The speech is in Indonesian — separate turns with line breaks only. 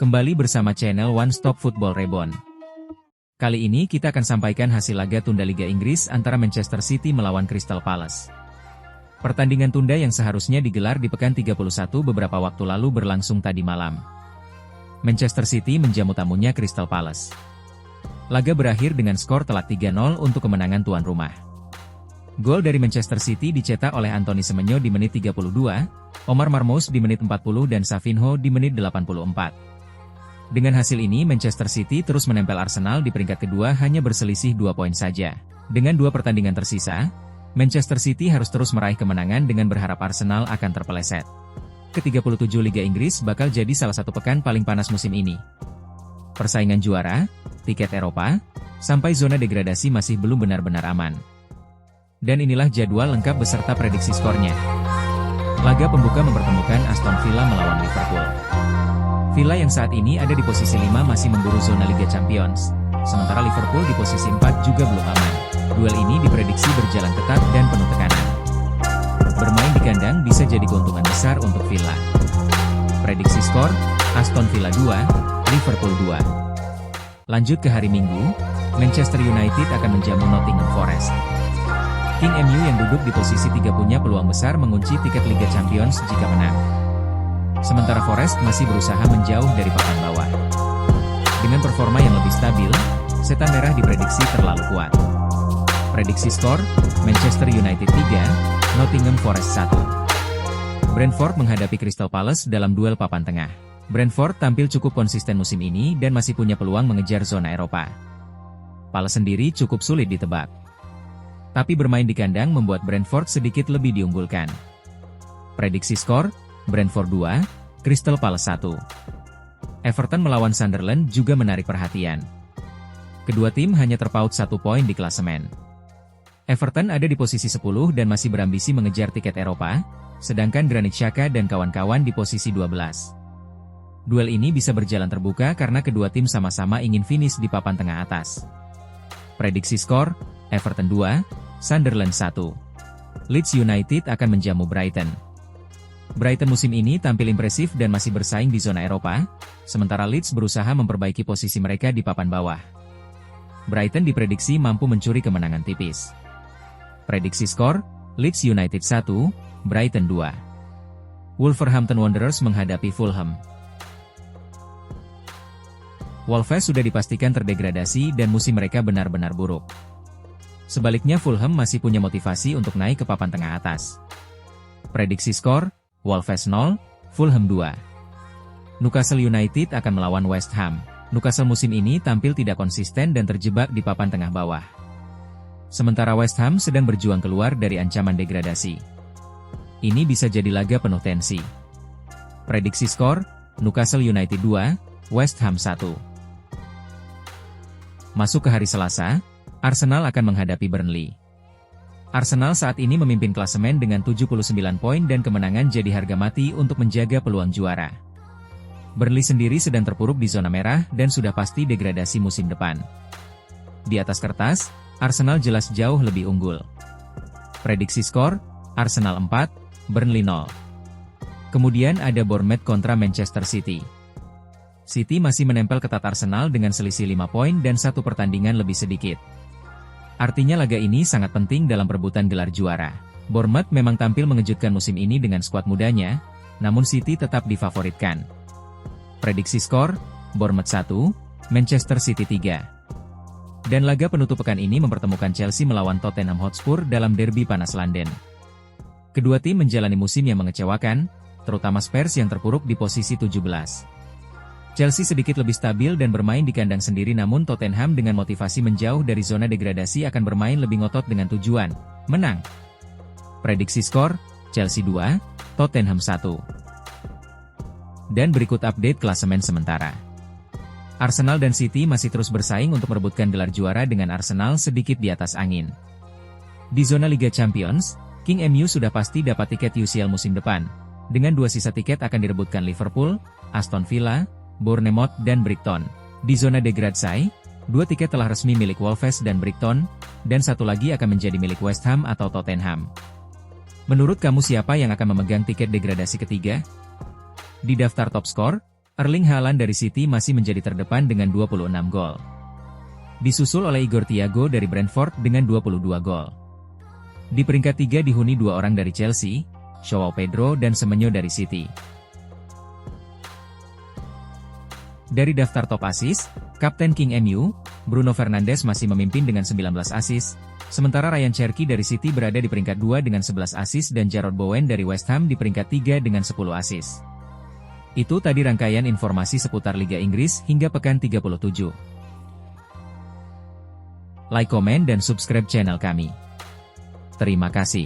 Kembali bersama channel One Stop Football Reborn. Kali ini kita akan sampaikan hasil laga tunda Liga Inggris antara Manchester City melawan Crystal Palace. Pertandingan tunda yang seharusnya digelar di pekan 31 beberapa waktu lalu berlangsung tadi malam. Manchester City menjamu tamunya Crystal Palace. Laga berakhir dengan skor telak 3-0 untuk kemenangan tuan rumah. Gol dari Manchester City dicetak oleh Anthony Semenyo di menit 32, Omar Marmoush di menit 40 dan Savinho di menit 84. Dengan hasil ini Manchester City terus menempel Arsenal di peringkat kedua hanya berselisih 2 poin saja. Dengan 2 pertandingan tersisa, Manchester City harus terus meraih kemenangan dengan berharap Arsenal akan terpeleset. Ke-37 Liga Inggris bakal jadi salah satu pekan paling panas musim ini. Persaingan juara, tiket Eropa, sampai zona degradasi masih belum benar-benar aman. Dan inilah jadwal lengkap beserta prediksi skornya. Laga pembuka mempertemukan Aston Villa melawan Liverpool. Villa yang saat ini ada di posisi 5 masih memburu zona Liga Champions, sementara Liverpool di posisi 4 juga belum aman. Duel ini diprediksi berjalan ketat dan penuh tekanan. Bermain di kandang bisa jadi keuntungan besar untuk Villa. Prediksi skor, Aston Villa 2, Liverpool 2. Lanjut ke hari Minggu, Manchester United akan menjamu Nottingham Forest. King MU yang duduk di posisi 3 punya peluang besar mengunci tiket Liga Champions jika menang. Sementara Forest masih berusaha menjauh dari papan bawah. Dengan performa yang lebih stabil, setan merah diprediksi terlalu kuat. Prediksi skor, Manchester United 3, Nottingham Forest 1. Brentford menghadapi Crystal Palace dalam duel papan tengah. Brentford tampil cukup konsisten musim ini dan masih punya peluang mengejar zona Eropa. Palace sendiri cukup sulit ditebak. Tapi bermain di kandang membuat Brentford sedikit lebih diunggulkan. Prediksi skor, Brentford 2, Crystal Palace 1. Everton melawan Sunderland juga menarik perhatian. Kedua tim hanya terpaut 1 poin di klasemen. Everton ada di posisi 10 dan masih berambisi mengejar tiket Eropa, sedangkan Granit Xhaka dan kawan-kawan di posisi 12. Duel ini bisa berjalan terbuka karena kedua tim sama-sama ingin finish di papan tengah atas. Prediksi skor, Everton 2, Sunderland 1. Leeds United akan menjamu Brighton. Brighton musim ini tampil impresif dan masih bersaing di zona Eropa, sementara Leeds berusaha memperbaiki posisi mereka di papan bawah. Brighton diprediksi mampu mencuri kemenangan tipis. Prediksi skor, Leeds United 1, Brighton 2. Wolverhampton Wanderers menghadapi Fulham. Wolves sudah dipastikan terdegradasi dan musim mereka benar-benar buruk. Sebaliknya Fulham masih punya motivasi untuk naik ke papan tengah atas. Prediksi skor, Wolves 0, Fulham 2. Newcastle United akan melawan West Ham. Newcastle musim ini tampil tidak konsisten dan terjebak di papan tengah bawah. Sementara West Ham sedang berjuang keluar dari ancaman degradasi. Ini bisa jadi laga penuh tensi. Prediksi skor, Newcastle United 2, West Ham 1. Masuk ke hari Selasa, Arsenal akan menghadapi Burnley. Arsenal saat ini memimpin klasemen dengan 79 poin dan kemenangan jadi harga mati untuk menjaga peluang juara. Burnley sendiri sedang terpuruk di zona merah dan sudah pasti degradasi musim depan. Di atas kertas, Arsenal jelas jauh lebih unggul. Prediksi skor, Arsenal 4, Burnley 0. Kemudian ada Bournemouth kontra Manchester City. City masih menempel ketat Arsenal dengan selisih 5 poin dan 1 pertandingan lebih sedikit. Artinya laga ini sangat penting dalam perebutan gelar juara. Bournemouth memang tampil mengejutkan musim ini dengan skuad mudanya, namun City tetap difavoritkan. Prediksi skor, Bournemouth 1, Manchester City 3. Dan laga penutup pekan ini mempertemukan Chelsea melawan Tottenham Hotspur dalam derby panas London. Kedua tim menjalani musim yang mengecewakan, terutama Spurs yang terpuruk di posisi 17. Chelsea sedikit lebih stabil dan bermain di kandang sendiri, namun Tottenham dengan motivasi menjauh dari zona degradasi akan bermain lebih ngotot dengan tujuan menang. Prediksi skor, Chelsea 2, Tottenham 1. Dan berikut update klasemen sementara. Arsenal dan City masih terus bersaing untuk merebutkan gelar juara dengan Arsenal sedikit di atas angin. Di zona Liga Champions, King MU sudah pasti dapat tiket UCL musim depan. Dengan 2 sisa tiket akan direbutkan Liverpool, Aston Villa, Bournemouth dan Brighton. Di zona degradasi, 2 tiket telah resmi milik Wolves dan Brighton, dan 1 lagi akan menjadi milik West Ham atau Tottenham. Menurut kamu siapa yang akan memegang tiket degradasi ketiga? Di daftar top skor, Erling Haaland dari City masih menjadi terdepan dengan 26 gol. Disusul oleh Igor Thiago dari Brentford dengan 22 gol. Di peringkat 3 dihuni 2 orang dari Chelsea, Joao Pedro dan Semenyo dari City. Dari daftar top assist, Kapten King MU, Bruno Fernandes masih memimpin dengan 19 assist, sementara Ryan Cherky dari City berada di peringkat 2 dengan 11 assist dan Jarrod Bowen dari West Ham di peringkat 3 dengan 10 assist. Itu tadi rangkaian informasi seputar Liga Inggris hingga pekan 37. Like, komen dan subscribe channel kami. Terima kasih.